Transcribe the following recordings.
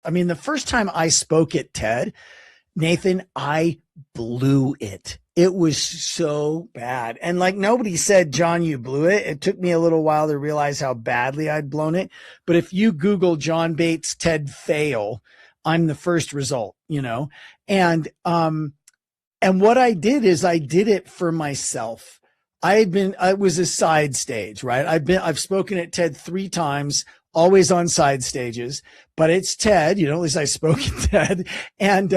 I mean, the first time I spoke at TED, Nathan, I blew it. It was so bad. And like nobody said, John, you blew it. It took me a little while to realize how badly I'd blown it. But if you Google John Bates TED fail, I'm the first result, you know? And, and what I did is I did it for myself. I was a side stage, right? I've spoken at TED 3 times, always on side stages, but it's TED, you know, at least I spoke at TED. And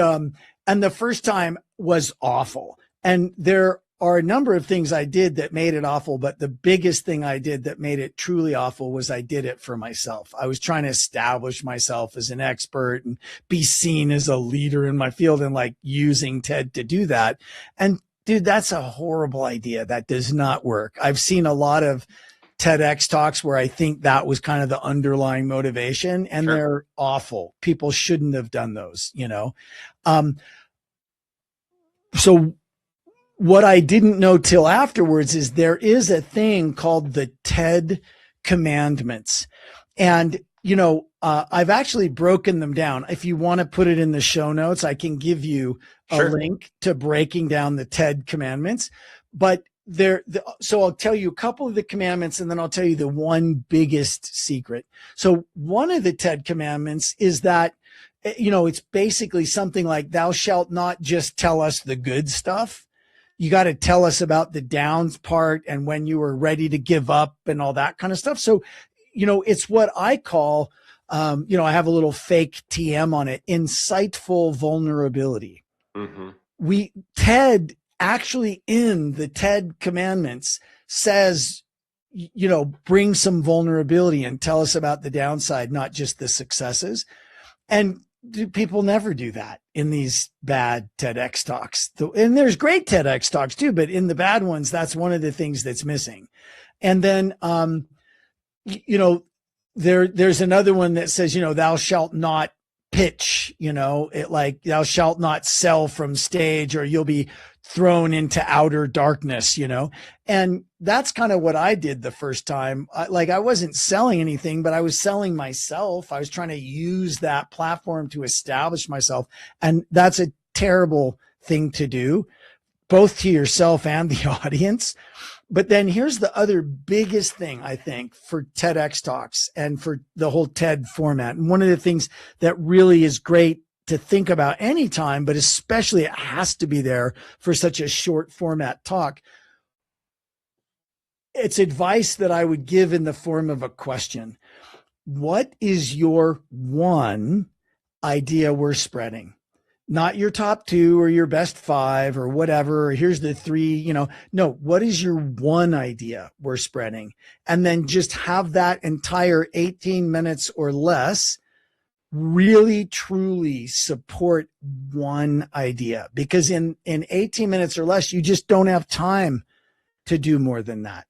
the first time was awful. And there are a number of things I did that made it awful, but the biggest thing I did that made it truly awful was I did it for myself. I was trying to establish myself as an expert and be seen as a leader in my field and like using TED to do that. And dude, that's a horrible idea. That does not work. I've seen a lot of TEDx talks where I think that was kind of the underlying motivation, and Sure. they're awful. People shouldn't have done those, you know? So what I didn't know till afterwards is there is a thing called the TED commandments. And, you know, I've actually broken them down. If you want to put it in the show notes, I can give you a Sure. link to breaking down the TED commandments. But so I'll tell you a couple of the commandments, and then I'll tell you the one biggest secret. So one of the TED commandments is that, you know, it's basically something like, thou shalt not just tell us the good stuff. You got to tell us about the downs part and when you were ready to give up and all that kind of stuff. So, you know, it's what I call, you know, I have a little fake TM on it, insightful vulnerability. Mm-hmm. TED actually in the TED commandments says, you know, bring some vulnerability and tell us about the downside, not just the successes. And people never do that in these bad TEDx talks. And there's great TEDx talks too, but in the bad ones, that's one of the things that's missing. And then, you know, there's another one that says, you know, thou shalt not pitch, you know, it like thou shalt not sell from stage or you'll be thrown into outer darkness, you know? And that's kind of what I did the first time. I wasn't selling anything, but I was selling myself. I was trying to use that platform to establish myself. And that's a terrible thing to do, both to yourself and the audience. But then here's the other biggest thing, I think, for TEDx talks and for the whole TED format. And one of the things that really is great to think about anytime, but especially it has to be there for such a short format talk. It's advice that I would give in the form of a question. What is your one idea we're spreading? Not your top 2 or your best 5 or whatever, or here's the 3, you know, no, what is your one idea we're spreading? And then just have that entire 18 minutes or less really truly support one idea, because in 18 minutes or less, you just don't have time to do more than that.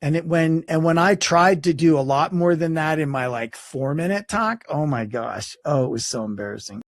And when I tried to do a lot more than that in my like 4-minute talk, oh my gosh, oh, it was so embarrassing.